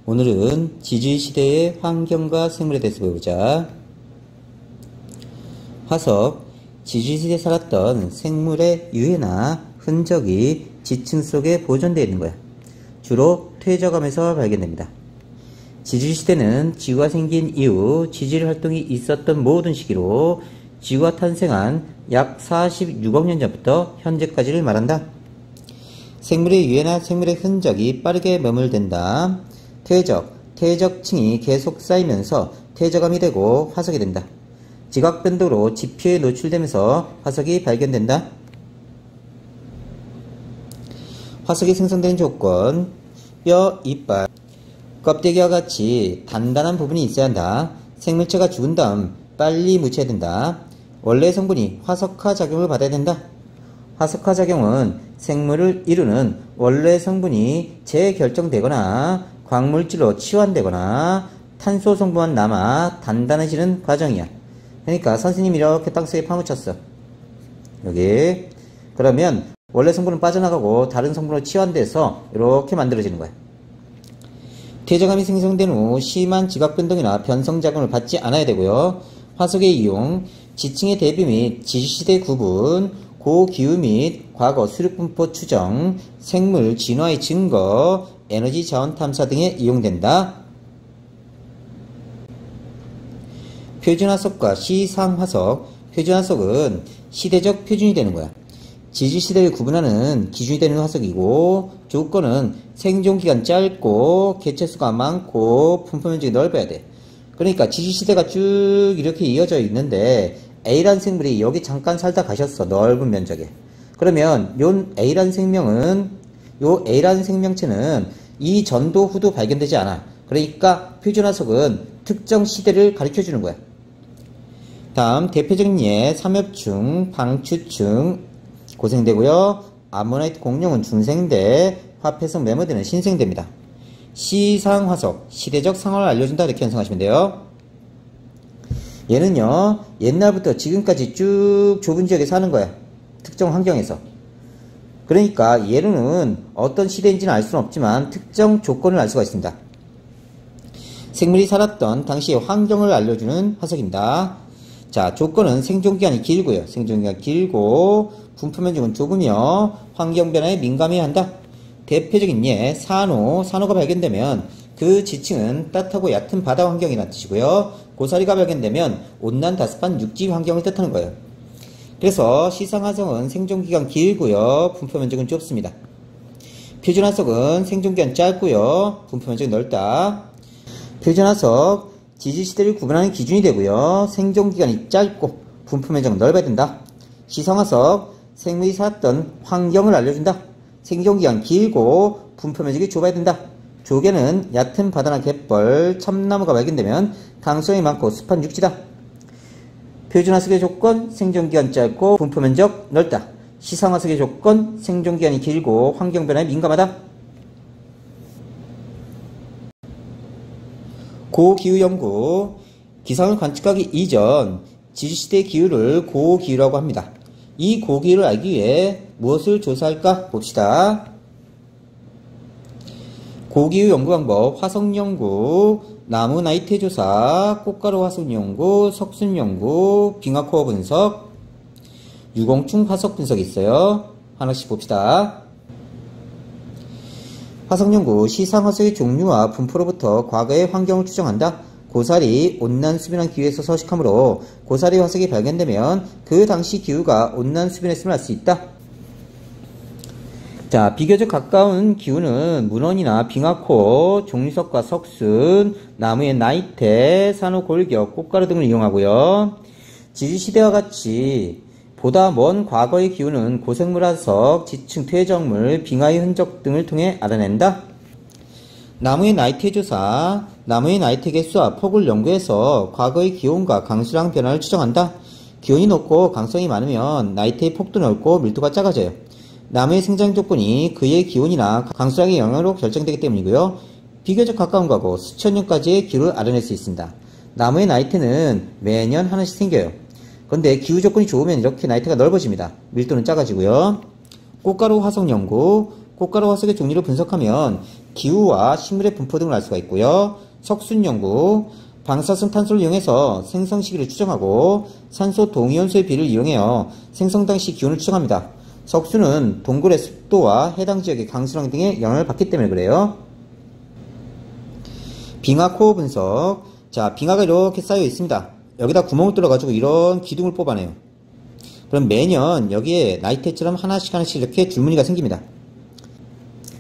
오늘은 지질시대의 환경과 생물에 대해서 배우자. 화석, 지질시대에 살았던 생물의 유해나 흔적이 지층 속에 보존되어 있는 거야. 주로 퇴적암에서 발견됩니다. 지질시대는 지구가 생긴 이후 지질 활동이 있었던 모든 시기로 지구가 탄생한 약 46억 년 전부터 현재까지를 말한다. 생물의 유해나 생물의 흔적이 빠르게 매몰된다. 퇴적층이 계속 쌓이면서 퇴적암이 되고 화석이 된다. 지각변동으로 지표에 노출되면서 화석이 발견된다. 화석이 생성되는 조건, 뼈, 이빨, 껍데기와 같이 단단한 부분이 있어야 한다. 생물체가 죽은 다음 빨리 묻혀야 된다. 원래 성분이 화석화 작용을 받아야 된다. 화석화 작용은 생물을 이루는 원래 성분이 재결정되거나 광물질로 치환되거나 탄소 성분만 남아 단단해지는 과정이야. 그러니까 선생님이 이렇게 땅속에 파묻혔어. 여기. 그러면 원래 성분은 빠져나가고 다른 성분으로 치환돼서 이렇게 만들어지는 거야. 퇴적암이 생성된 후 심한 지각변동이나 변성작용을 받지 않아야 되고요. 화석의 이용, 지층의 대비 및 지질시대 구분, 고기후 및 과거 수륙분포 추정, 생물 진화의 증거, 에너지 자원 탐사 등에 이용된다. 표준화석과 시상화석, 표준화석은 시대적 표준이 되는 거야. 지질시대를 구분하는 기준이 되는 화석이고, 조건은 생존기간 짧고 개체수가 많고 분포면적이 넓어야 돼. 그러니까 지질시대가 쭉 이렇게 이어져 있는데 A란 생물이 여기 잠깐 살다 가셨어. 넓은 면적에. 그러면 요 A란 생명체는 이 전도 후도 발견되지 않아. 그러니까 표준화석은 특정 시대를 가리켜주는 거야. 다음 대표적인 예, 삼엽충, 방추충 고생대고요. 암모나이트 공룡은 중생대, 화폐성 메모대는 신생대입니다. 시상화석, 시대적 상황을 알려준다 이렇게 연상하시면 돼요. 얘는요, 옛날부터 지금까지 쭉 좁은 지역에 사는 거야. 특정 환경에서. 그러니까 얘는 어떤 시대인지는 알 수는 없지만 특정 조건을 알 수가 있습니다. 생물이 살았던 당시의 환경을 알려주는 화석입니다. 자, 조건은 생존기간이 길고요. 생존기간이 길고 분포면적은 좁으며 환경변화에 민감해야 한다. 대표적인 예, 산호가 발견되면 그 지층은 따뜻하고 얕은 바다 환경이라는 뜻이고요. 고사리가 발견되면 온난 다습한 육지 환경을 뜻하는 거예요. 그래서 시상화석은 생존기간 길고요. 분포면적은 좁습니다. 표준화석은 생존기간 짧고요. 분포면적이 넓다. 표준화석, 지질시대를 구분하는 기준이 되고요. 생존기간이 짧고 분포면적은 넓어야 된다. 시상화석, 생물이 살았던 환경을 알려준다. 생존기간 길고 분포면적이 좁아야 된다. 조개는 얕은 바다나 갯벌, 참나무가 발견되면 강수량이 많고 습한 육지다. 표준화석의 조건, 생존기간 짧고 분포면적 넓다. 시상화석의 조건, 생존기간이 길고 환경변화에 민감하다. 고기후 연구, 기상을 관측하기 이전 지질시대의 기후를 고기후라고 합니다. 이 고기후를 알기 위해 무엇을 조사할까 봅시다. 고기후 연구 방법, 화석 연구, 나무 나이테 조사, 꽃가루 화석 연구, 석순 연구, 빙하코어 분석, 유공충 화석 분석이 있어요. 하나씩 봅시다. 화석 연구, 시상화석의 종류와 분포로부터 과거의 환경을 추정한다. 고사리, 온난 수변한 기후에서 서식하므로 고사리 화석이 발견되면 그 당시 기후가 온난 수변했음을 알 수 있다. 자, 비교적 가까운 기후는 문헌이나 빙하코어, 종리석과 석순, 나무의 나이테, 산호 골격, 꽃가루 등을 이용하고요. 지질시대와 같이 보다 먼 과거의 기후는 고생물 화석, 지층 퇴적물, 빙하의 흔적 등을 통해 알아낸다. 나무의 나이테 조사, 나무의 나이테 개수와 폭을 연구해서 과거의 기온과 강수량 변화를 추정한다. 기온이 높고 강성이 많으면 나이테의 폭도 넓고 밀도가 작아져요. 나무의 생장 조건이 그의 기온이나 강수량의 영향으로 결정되기 때문이고요. 비교적 가까운 과거 수천 년까지의 기후를 알아낼 수 있습니다. 나무의 나이테는 매년 하나씩 생겨요. 그런데 기후 조건이 좋으면 이렇게 나이테가 넓어집니다. 밀도는 작아지고요. 꽃가루 화석 연구, 꽃가루 화석의 종류를 분석하면 기후와 식물의 분포 등을 알 수가 있고요. 석순 연구, 방사성 탄소를 이용해서 생성 시기를 추정하고 산소 동위원소의 비를 이용하여 생성 당시 기온을 추정합니다. 석순은 동굴의 습도와 해당 지역의 강수량 등의 영향을 받기 때문에 그래요. 빙하 코어 분석. 자, 빙하가 이렇게 쌓여 있습니다. 여기다 구멍을 뚫어가지고 이런 기둥을 뽑아내요. 그럼 매년 여기에 나이테처럼 하나씩 이렇게 줄무늬가 생깁니다.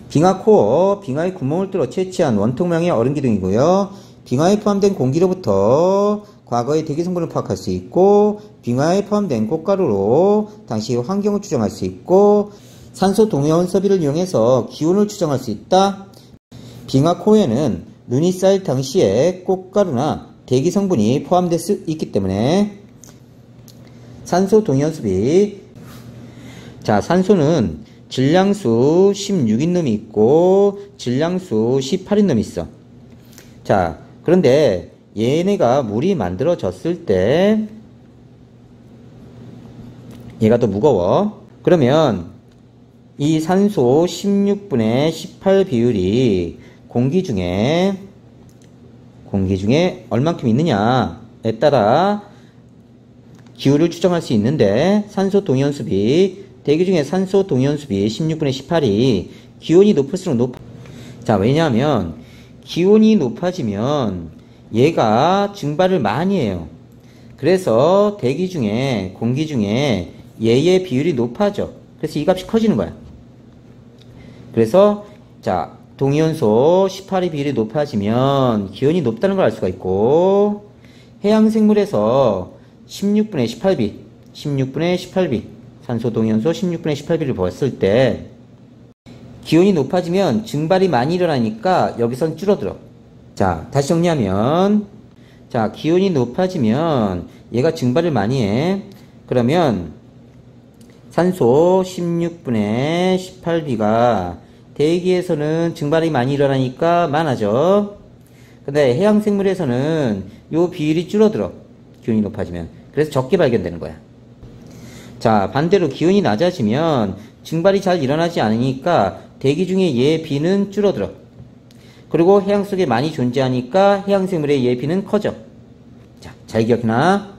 빙하 코어, 빙하의 구멍을 뚫어 채취한 원통 모양의 얼음 기둥이고요. 빙하에 포함된 공기로부터 과거의 대기 성분을 파악할 수 있고, 빙하에 포함된 꽃가루로 당시 환경을 추정할 수 있고, 산소 동위원소비를 이용해서 기온을 추정할 수 있다. 빙하 코어에는 눈이 쌓일 당시에 꽃가루나 대기 성분이 포함될 수 있기 때문에 산소 동위원소비. 자, 산소는 질량수 16인 놈이 있고 질량수 18인 놈이 있어. 자, 그런데 얘네가 물이 만들어졌을 때 얘가 더 무거워. 그러면 이 산소 16분의 18 비율이 공기 중에 얼만큼 있느냐에 따라 기후를 추정할 수 있는데, 산소 동위원수비, 대기 중에 산소 동위원수비 16분의 18이 기온이 높을수록 자, 왜냐하면 기온이 높아지면 얘가 증발을 많이 해요. 그래서 대기 중에, 공기 중에 얘의 비율이 높아져. 그래서 이 값이 커지는 거야. 그래서 자, 동위원소 18의 비율이 높아지면 기온이 높다는 걸 알 수가 있고, 해양생물에서 16분의 18B, 산소 동위원소 16분의 18B를 보았을 때 기온이 높아지면 증발이 많이 일어나니까 여기선 줄어들어. 자, 다시 정리하면, 자, 기온이 높아지면 얘가 증발을 많이 해. 그러면 산소 16분의 18B가 대기에서는 증발이 많이 일어나니까 많아져. 근데 해양생물에서는 요 비율이 줄어들어. 기온이 높아지면. 그래서 적게 발견되는 거야. 자, 반대로 기온이 낮아지면 증발이 잘 일어나지 않으니까 대기 중에 얘의 비는 줄어들어. 그리고 해양 속에 많이 존재하니까 해양생물의 얘의 비는 커져. 자, 잘 기억해놔.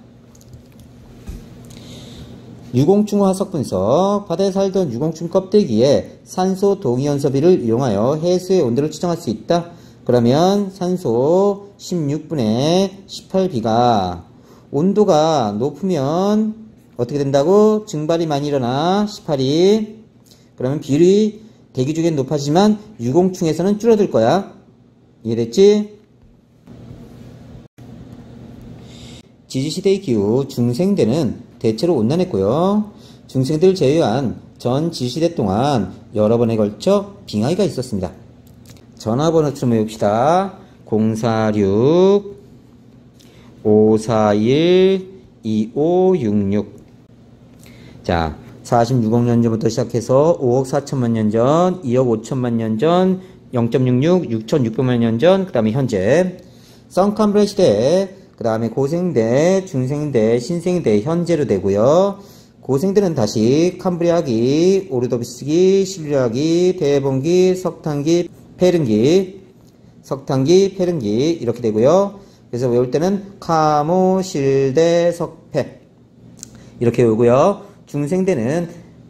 유공충 화석 분석. 바다에 살던 유공충 껍데기에 산소 동위원소비를 이용하여 해수의 온도를 추정할 수 있다. 그러면 산소 16분의 18B가 온도가 높으면 어떻게 된다고? 증발이 많이 일어나. 18이. 그러면 비율이 대기 중엔 높아지지만 유공충에서는 줄어들 거야. 이해됐지? 지지시대의 기후, 중생대는 대체로 온난했고요. 중생대를 제외한 전 지지시대 동안 여러 번에 걸쳐 빙하기가 있었습니다. 전화번호처럼 외웁시다. 046-541-2566. 자, 46억 년 전부터 시작해서 5억 4천만 년 전, 2억 5천만 년 전, 0.66, 6,600만 년 전, 그 다음에 현재. 성캄브리아 시대, 그 다음에 고생대, 중생대, 신생대, 현재로 되고요. 고생대는 다시 캄브리아기, 오르도비스기, 실리아기, 대봉기, 석탄기, 페른기 이렇게 되고요. 그래서 외울 때는 카모, 실대, 석패 이렇게 외우고요. 중생대는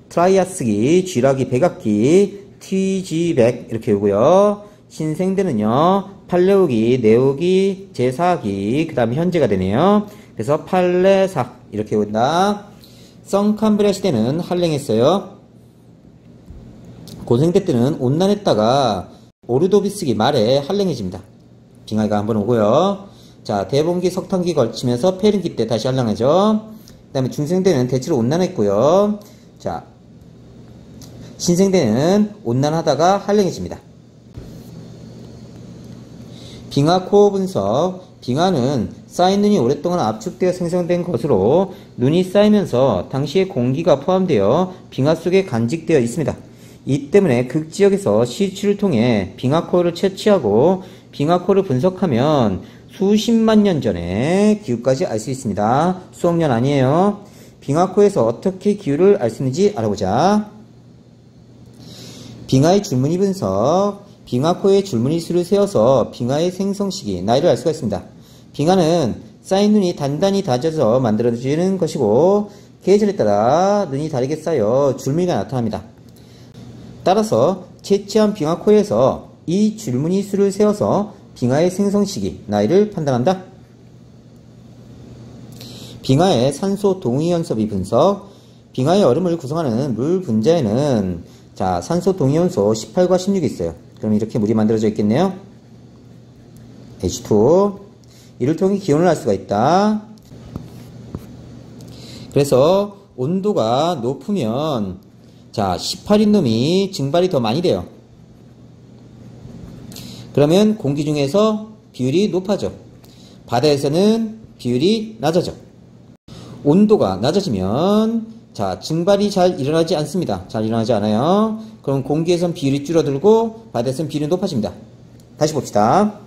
트라이아스기, 쥐라기, 백악기, TG100 이렇게 외우고요. 신생대는요, 팔레오기, 네오기, 제4기, 그 다음에 현재가 되네요. 그래서 팔레삭 이렇게 외운다. 성캄브리아 시대는 한랭했어요. 고생대 때는 온난했다가 오르도비스기 말에 한랭해집니다. 빙하기가 한번 오고요. 자, 대봉기, 석탄기 걸치면서 페른기 때 다시 한량하죠. 그 다음에 중생대는 대체로 온난했고요. 자, 신생대는 온난하다가 한랭해집니다. 빙하 코어 분석. 빙하는 쌓인 눈이 오랫동안 압축되어 생성된 것으로 눈이 쌓이면서 당시의 공기가 포함되어 빙하 속에 간직되어 있습니다. 이 때문에 극지역에서 시추를 통해 빙하 코어를 채취하고 빙하 코어를 분석하면 수십만 년 전의 기후까지 알 수 있습니다. 수억 년 아니에요. 빙하 코어에서 어떻게 기후를 알 수 있는지 알아보자. 빙하의 줄무늬 분석, 빙하코의 줄무늬 수를 세워서 빙하의 생성 시기, 나이를 알 수가 있습니다. 빙하는 쌓인 눈이 단단히 다져서 만들어지는 것이고 계절에 따라 눈이 다르게 쌓여 줄무늬가 나타납니다. 따라서 채취한 빙하코에서 이 줄무늬 수를 세워서 빙하의 생성 시기, 나이를 판단한다. 빙하의 산소 동위연소비 분석, 빙하의 얼음을 구성하는 물 분자에는 자, 산소 동위원소 18과 16이 있어요. 그럼 이렇게 물이 만들어져 있겠네요. H2O. 이를 통해 기온을 알 수가 있다. 그래서 온도가 높으면 자, 18인 놈이 증발이 더 많이 돼요. 그러면 공기 중에서 비율이 높아져. 바다에서는 비율이 낮아져. 온도가 낮아지면 자, 증발이 잘 일어나지 않습니다. 잘 일어나지 않아요. 그럼 공기에선 비율이 줄어들고 바다에서는 비율이 높아집니다. 다시 봅시다.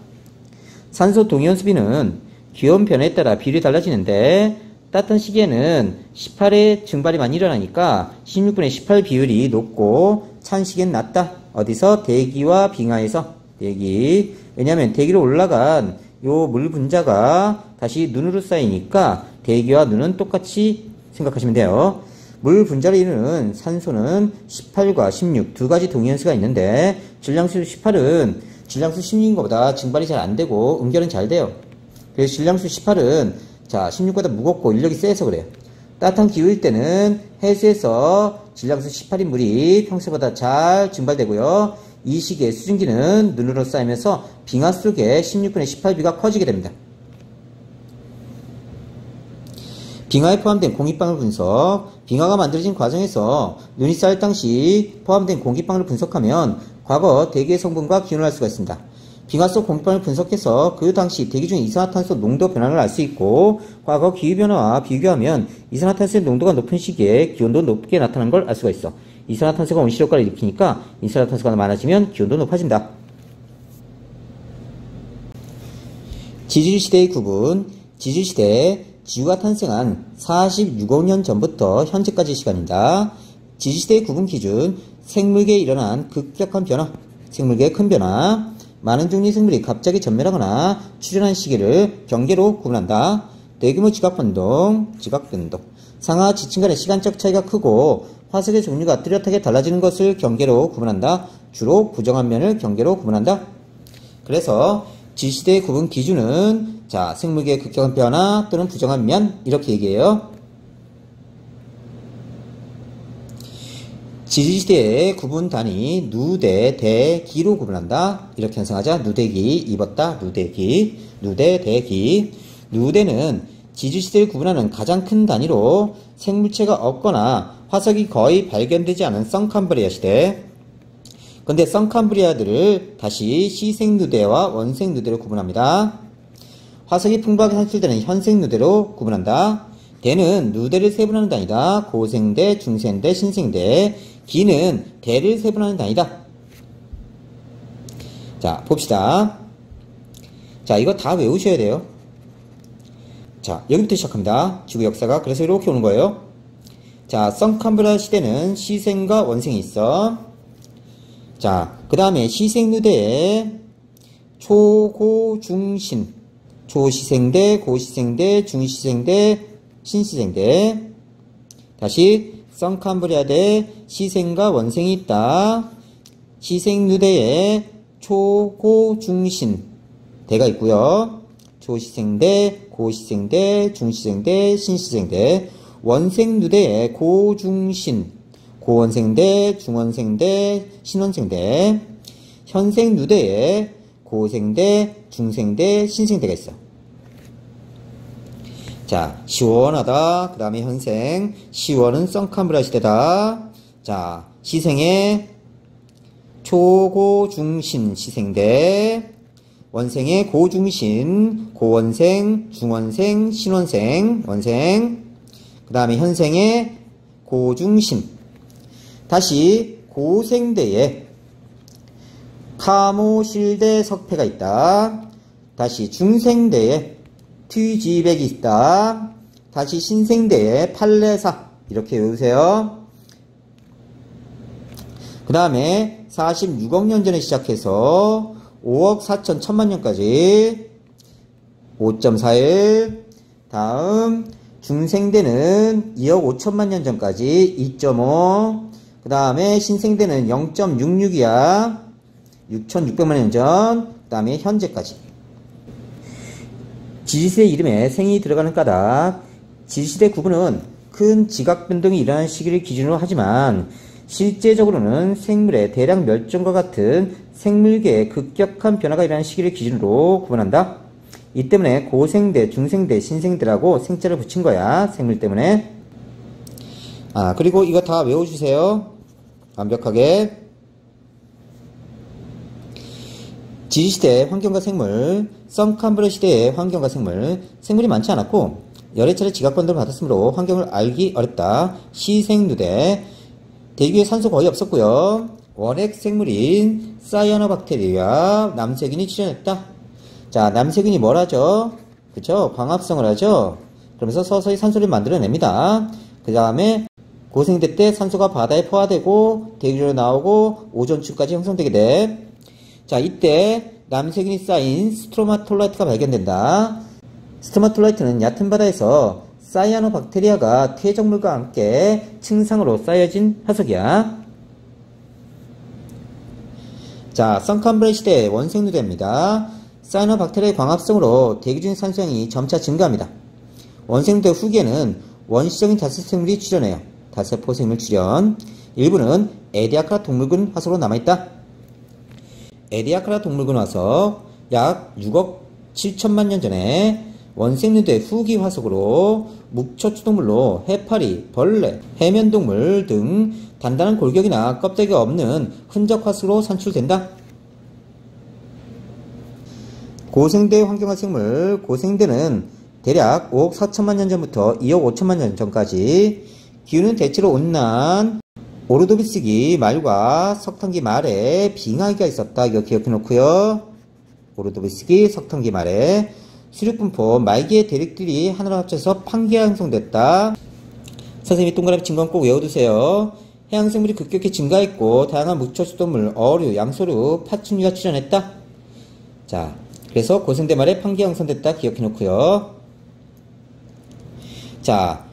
산소 동위원수비는 기온 변화에 따라 비율이 달라지는데 따뜻한 시기에는 18의 증발이 많이 일어나니까 16분의 18 비율이 높고 찬 시기엔 낮다. 어디서? 대기와 빙하에서. 대기. 왜냐하면 대기로 올라간 요 물 분자가 다시 눈으로 쌓이니까 대기와 눈은 똑같이 생각하시면 돼요. 물 분자를 이루는 산소는 18과 16 두 가지 동위원수가 있는데 질량수 18은 질량수 16인 것보다 증발이 잘 안 되고 응결은 잘 돼요. 그래서 질량수 18은 자 16보다 무겁고 인력이 세서 그래요. 따뜻한 기후일 때는 해수에서 질량수 18인 물이 평소보다 잘 증발되고요. 이 시기에 수증기는 눈으로 쌓이면서 빙하 속에 16분의 18비가 커지게 됩니다. 빙하에 포함된 공기방울 분석, 빙하가 만들어진 과정에서 눈이 쌓일 당시 포함된 공기방울을 분석하면 과거 대기의 성분과 기온을 알 수가 있습니다. 빙하 속 공기방울을 분석해서 그 당시 대기 중 이산화탄소 농도 변화를 알 수 있고 과거 기후변화와 비교하면 이산화탄소의 농도가 높은 시기에 기온도 높게 나타나는 걸 알 수가 있어. 이산화탄소가 온실효과를 일으키니까 이산화탄소가 많아지면 기온도 높아진다. 지질시대의 구분, 지질시대 지구가 탄생한 46억 년 전부터 현재까지 시간입니다. 지질시대의 구분 기준, 생물계에 일어난 급격한 변화, 생물계의 큰 변화, 많은 종류의 생물이 갑자기 전멸하거나 출현한 시기를 경계로 구분한다. 대규모 지각변동, 상하 지층 간의 시간적 차이가 크고 화석의 종류가 뚜렷하게 달라지는 것을 경계로 구분한다. 주로 부정한 면을 경계로 구분한다. 그래서 지질시대의 구분 기준은 자, 생물계의 급격한 변화 또는 부정한 면 이렇게 얘기해요. 지질시대의 구분 단위 누대, 대, 기로 구분한다. 이렇게 형성하자. 누대기, 입었다. 누대기, 누대, 대기. 누대는 지질시대를 구분하는 가장 큰 단위로 생물체가 없거나 화석이 거의 발견되지 않은 성캄브리아 시대. 근데 성캄브리아들을 다시 시생누대와 원생누대로 구분합니다. 화석이 풍부하게 산출되는 현생누대로 구분한다. 대는 누대를 세분하는 단위다. 고생대, 중생대, 신생대. 기는 대를 세분하는 단위다. 자, 봅시다. 자, 이거 다 외우셔야 돼요. 자, 여기부터 시작합니다. 지구 역사가. 그래서 이렇게 오는 거예요. 자, 성캄브리아 시대는 시생과 원생이 있어. 자, 그 다음에 시생누대에 초고중신, 초시생대, 고시생대, 중시생대, 신시생대. 다시 성캄브리아대 시생과 원생이 있다. 시생누대에 초고중신 대가 있고요. 초시생대, 고시생대, 중시생대, 신시생대. 원생누대에 고중신, 고원생대, 중원생대, 신원생대. 현생누대에 고생대, 중생대, 신생대가 있어. 자, 시원하다. 그 다음에 현생. 시원은 성캄브리아 시대다. 자, 시생의 초고중신 시생대. 원생의 고중신, 고원생, 중원생, 신원생, 원생. 그 다음에 현생의 고중신. 다시 고생대에 카모실대 석패가 있다. 다시 중생대에 트위지백이 있다. 다시 신생대에 팔레사. 이렇게 외우세요. 그 다음에 46억 년 전에 시작해서 5억 4천 1000만 년까지 5.41. 다음 중생대는 2억 5천만 년 전까지 2.5. 그 다음에 신생대는 0.66이야. 6600만 년 전. 그 다음에 현재까지. 지지세 이름에 생이 들어가는 까닭. 지지세 구분은 큰 지각 변동이 일어나는 시기를 기준으로 하지만 실제적으로는 생물의 대량 멸종과 같은 생물계의 급격한 변화가 일어나는 시기를 기준으로 구분한다. 이 때문에 고생대, 중생대, 신생대라고 생자를 붙인 거야. 생물 때문에. 그리고 이거 다 외워주세요. 완벽하게. 지지시대 환경과 생물, 썬캄브레 시대의 환경과 생물, 생물이 많지 않았고 여러 차례 지각변동을 받았으므로 환경을 알기 어렵다. 시생누대, 대기에 산소 거의 없었고요. 원핵 생물인 사이아노박테리아 남세균이 출현했다. 자, 남세균이 뭘 하죠? 그쵸? 광합성을 하죠? 그러면서 서서히 산소를 만들어냅니다. 그 다음에 고생대 때 산소가 바다에 포화되고 대기로 나오고 오존층까지 형성되게 돼. 자, 이때 남세균이 쌓인 스트로마톨라이트가 발견된다. 스트로마톨라이트는 얕은 바다에서 사이아노박테리아가 퇴적물과 함께 층상으로 쌓여진 화석이야. 자, 썬캄브레 시대의 원생누대입니다. 사이아노박테리아의 광합성으로 대기 중 산소량이 점차 증가합니다. 원생누대 후기에는 원시적인 다세포 생물이 출현해요. 다세포 생물 출현. 일부는 에디아카라 동물군 화석으로 남아있다. 에디아카라 동물군 화석 약 6억 7천만 년 전에 원생누대 후기 화석으로 묵초추동물로 해파리, 벌레, 해면동물 등 단단한 골격이나 껍데기가 없는 흔적 화석으로 산출된다. 고생대 환경화 생물, 고생대는 대략 5억 4천만 년 전부터 2억 5천만 년 전까지 기후는 대체로 온난 오르도비스기 말과 석탄기 말에 빙하기가 있었다. 이거 기억해 놓고요. 오르도비스기, 석탄기 말에 수륙분포, 말기의 대륙들이 하나로 합쳐서 판기가 형성됐다. 선생님이 동그라미 친 건 꼭 외워두세요. 해양생물이 급격히 증가했고 다양한 묵초수동물, 어류, 양서류, 파충류가 출현했다. 자, 그래서 고생대 말에 판기가 형성됐다. 기억해 놓고요. 자,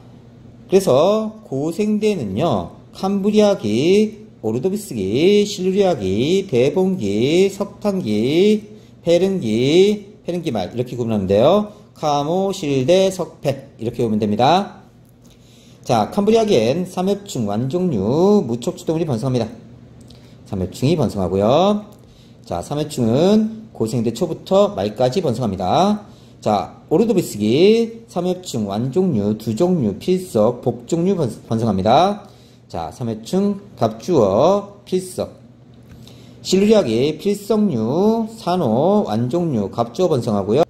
그래서 고생대는요, 캄브리아기, 오르도비스기, 실루리아기, 대봉기, 석탄기, 페른기 말 이렇게 구분하는데요. 카모, 실대, 석패 이렇게 보면 됩니다. 자, 캄브리아기엔 삼엽충, 완종류, 무척추동물이 번성합니다. 삼엽충이 번성하고요. 자, 삼엽충은 고생대 초부터 말까지 번성합니다. 자, 오르도비스기, 삼엽충, 완종류, 두종류, 필석, 복종류 번성합니다. 자, 삼엽충, 갑주어, 필석. 실루리아기, 필석류, 산호, 완종류, 갑주어 번성하고요.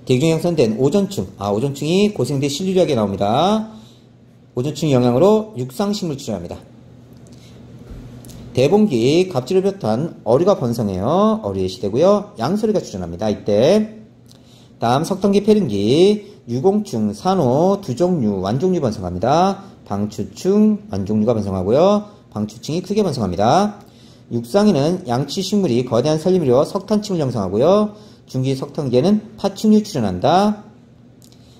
대기 중 형성된 오존충, 오존충이 고생대 실루리아기에 나옵니다. 오존충 영향으로 육상식물 출현합니다. 대봉기, 갑질을 비롯한 어류가 번성해요. 어류의 시대고요. 양서류가 출현합니다. 이때. 다음 석탄기, 페른기, 유공충, 산호, 두종류, 완종류 번성합니다. 방추충, 완종류가 번성하고요. 방추충이 크게 번성합니다. 육상에는 양치식물이 거대한 살림을 이루어 석탄층을 형성하고요. 중기 석탄기에는 파충류 출현한다.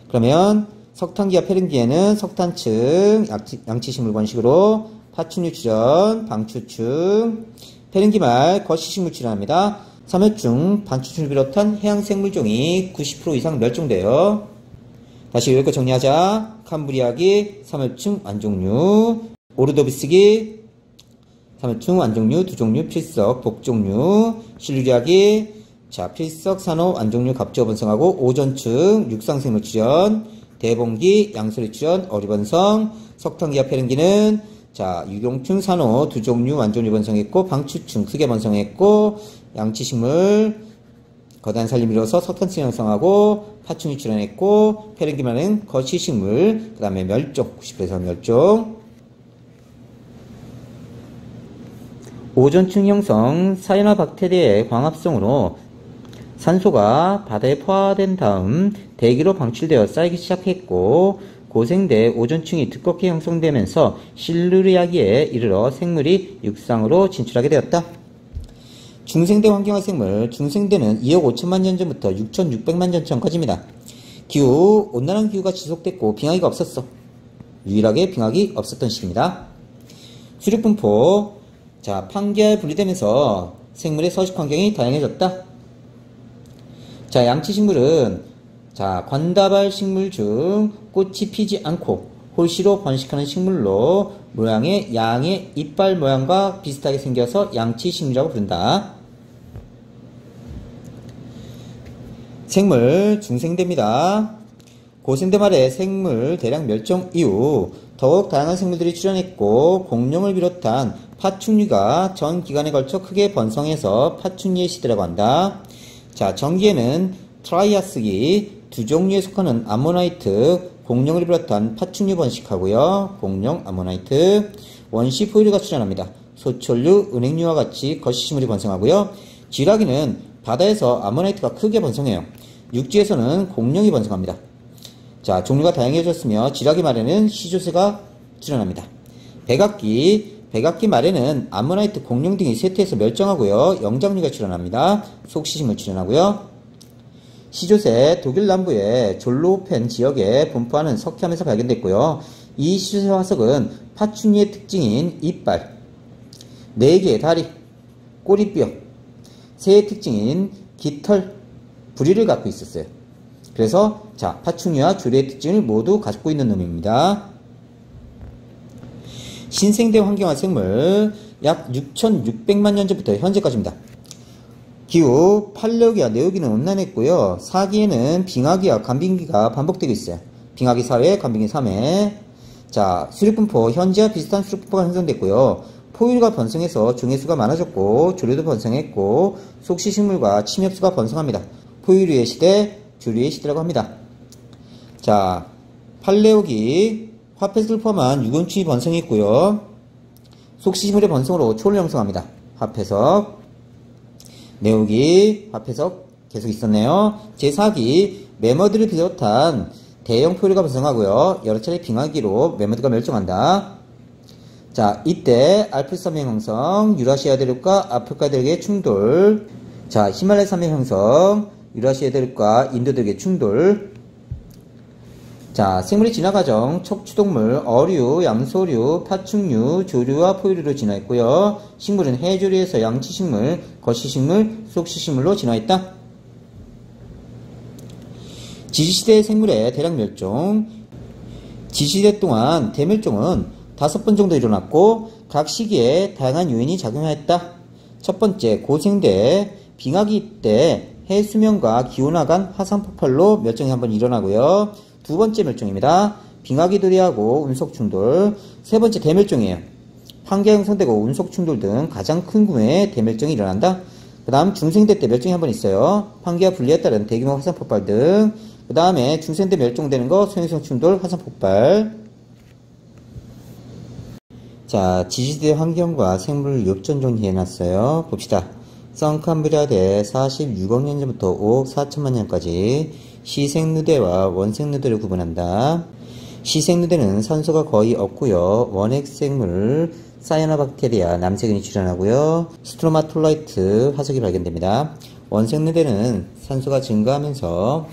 그러면 석탄기와 페른기에는 석탄층, 양치식물 번식으로 파충류 출현, 방추충, 페른기 말 거시식물 출현합니다. 삼엽충, 방추충을 비롯한 해양생물종이 90% 이상 멸종돼요. 다시 여기까지 정리하자. 캄브리아기, 삼엽충, 완종류, 오르도비스기, 삼엽충, 완종류, 두종류, 필석, 복종류, 실루리아기, 자, 필석, 산호, 완종류, 갑주어 번성하고, 오존층, 육상생물 출현, 대봉기, 양서류 출현, 어류 번성, 석탄기와 페른기는, 자, 유경충, 산호, 두종류, 완종류 번성했고, 방추충, 크게 번성했고, 양치식물, 거대한 살림을 이뤄서 석탄층 형성하고, 파충류 출현했고, 페른기만은 거시식물, 그 다음에 멸종, 90% 이상 멸종. 오존층 형성, 사이아노박테리아의 광합성으로 산소가 바다에 포화된 다음 대기로 방출되어 쌓이기 시작했고 고생대 오존층이 두껍게 형성되면서 실루리아기에 이르러 생물이 육상으로 진출하게 되었다. 중생대 환경화 생물, 중생대는 2억 5천만 년 전부터 6,600만 년 전까지입니다. 기후, 온난한 기후가 지속됐고 빙하기가 없었어. 유일하게 빙하기 없었던 시기입니다. 수륙분포, 자, 판기하에 분리되면서 생물의 서식 환경이 다양해졌다. 자, 양치식물은 자, 관다발 식물 중 꽃이 피지 않고 홀씨로 번식하는 식물로 모양의 양의 이빨 모양과 비슷하게 생겨서 양치식물이라고 부른다. 생물 중생대입니다. 고생대 말에 생물 대량 멸종 이후 더욱 다양한 생물들이 출현했고 공룡을 비롯한 파충류가 전 기간에 걸쳐 크게 번성해서 파충류의 시대라고 한다. 자, 전기에는 트라이아스기 두 종류에 속하는 아모나이트, 공룡을 비롯한 파충류 번식하고요. 공룡, 아모나이트, 원시 포유류가 출현합니다. 소철류, 은행류와 같이 거시식물이 번성하고요. 쥐라기는 바다에서 아모나이트가 크게 번성해요. 육지에서는 공룡이 번성합니다. 자, 종류가 다양해졌으며 쥐라기 말에는 시조새가 출현합니다. 백악기 말에는 아모나이트, 공룡 등이 쇠퇴해서 멸종하고요. 영장류가 출현합니다. 속시식물 출현하고요. 시조새 독일 남부의 졸로펜 지역에 분포하는 석회암에서 발견됐고요. 이 시조새 화석은 파충류의 특징인 이빨, 4개의 다리, 꼬리뼈, 새의 특징인 깃털, 부리를 갖고 있었어요. 그래서 자, 파충류와 조류의 특징을 모두 가지고 있는 놈입니다. 신생대 환경화 생물 약 6,600만 년 전부터 현재까지입니다. 기후, 팔레오기와 네오기는 온난했고요. 사기에는 빙하기와 간빙기가 반복되고 있어요. 빙하기 4회, 간빙기 3회. 자, 수륙분포, 현재와 비슷한 수륙분포가 형성됐고요. 포유류가 번성해서 종의수가 많아졌고 조류도 번성했고 속시식물과 침엽수가 번성합니다. 포유류의 시대, 조류의 시대라고 합니다. 자, 팔레오기, 화폐석을 포함한 유곤충이 번성했고요. 속시식물의 번성으로 초를 형성합니다. 화폐석, 네오기, 화폐석 계속 있었네요. 제4기, 매머드를 비롯한 대형 포유류가 번성하고요. 여러 차례 빙하기로 매머드가 멸종한다. 자, 이때 알프스 산맥 형성, 유라시아 대륙과 아프리카 대륙의 충돌. 자, 히말라야 산맥 형성, 유라시아 대륙과 인도 대륙의 충돌. 자, 생물의 진화 과정, 척추동물, 어류, 양서류, 파충류, 조류와 포유류로 진화했고요. 식물은 해조류에서 양치식물, 거시식물, 속시식물로 진화했다. 지지시대의 생물의 대량 멸종. 지지시대 동안 대멸종은 5번 정도 일어났고 각 시기에 다양한 요인이 작용하였다. 첫 번째, 고생대, 빙하기 때 해수면과 기온화 간 화산폭발로 멸종이 한번 일어나고요. 두 번째 멸종입니다. 빙하기 도래하고 운석 충돌. 세 번째 대멸종이에요. 판기가 형성되고 운석 충돌 등 가장 큰 규모의 대멸종이 일어난다. 그 다음 중생대 때 멸종이 한번 있어요. 판기와 분리에 따른 대규모 화산폭발 등. 그 다음에 중생대 멸종되는 거 소행성 충돌, 화산폭발. 자, 지지대 환경과 생물을 엽전 정리해놨어요. 봅시다. 성캄브리아대 46억 년 전부터 5억 4천만 년까지 시생누대와 원생누대를 구분한다. 시생누대는 산소가 거의 없고요. 원핵생물, 사이아노박테리아, 남세균이 출현하고요. 스트로마톨라이트 화석이 발견됩니다. 원생누대는 산소가 증가하면서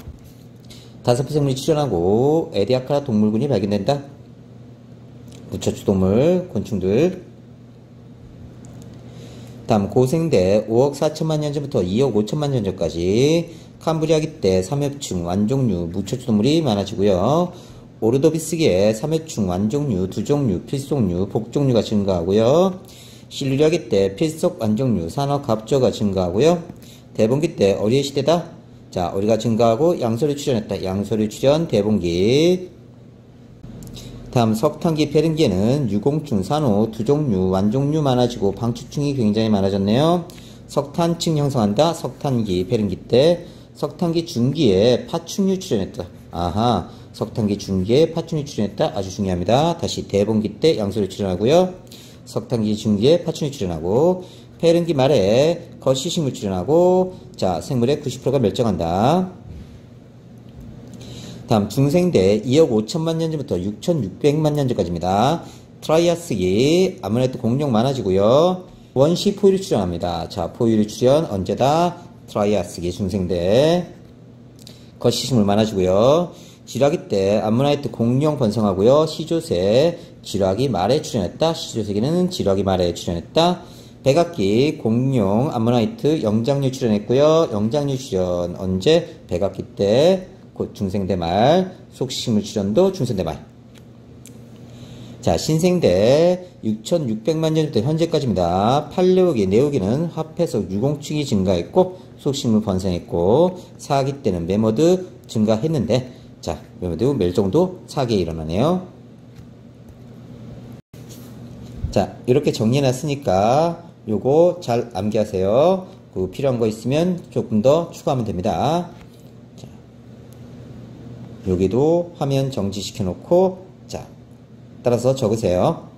다섯표 생물이 출현하고 에디아카라 동물군이 발견된다. 무척추동물, 곤충들. 다음 고생대 5억 4천만 년 전부터 2억 5천만 년 전까지 캄브리아기 때 삼엽충, 완종류, 무척추동물이 많아지고요. 오르도비스기에 삼엽충, 완종류, 두종류, 필속류, 복종류가 증가하고요. 실루리아기 때 필속, 완종류, 산화갑조가 증가하고요. 대봉기 때 어리의 시대다. 자, 어리가 증가하고 양서류 출현했다. 양서류 출현, 대봉기. 다음 석탄기, 페른기에는 유공충, 산호, 두종류, 완종류 많아지고 방추충이 굉장히 많아졌네요. 석탄층 형성한다. 석탄기, 페른기 때. 석탄기 중기에 파충류 출현했다. 아하, 석탄기 중기에 파충류 출현했다. 아주 중요합니다. 다시 대봉기 때 양서류 출현하고요. 석탄기 중기에 파충류 출현하고 페른기 말에 거시식물 출현하고 자, 생물의 90%가 멸종한다. 다음 중생대 2억 5천만 년 전부터 6,600만 년 전까지입니다. 트라이아스기 아무래도 공룡 많아지고요. 원시 포유류 출현합니다. 자, 포유류 출현 언제다? 트라이아스기 중생대. 거시식물 많아지고요. 쥐라기 때 암모나이트 공룡 번성하고요. 시조새 쥐라기 말에 출현했다. 시조새기는 쥐라기 말에 출현했다. 백악기 공룡 암모나이트 영장류 출현했고요. 영장류 출현 언제? 백악기 때 곧 중생대 말. 속식물 출현도 중생대 말. 자, 신생대 6,600만 년부터 현재까지입니다. 팔레오기, 네오기는 합해서 유공축이 증가했고 속식물 번성했고 사기 때는 매머드 증가했는데 자, 매머드 멸종도 사기에 일어나네요. 자, 이렇게 정리해놨으니까 요거 잘 암기하세요. 그 필요한 거 있으면 조금 더 추가하면 됩니다. 자, 여기도 화면 정지시켜 놓고 자, 따라서 적으세요.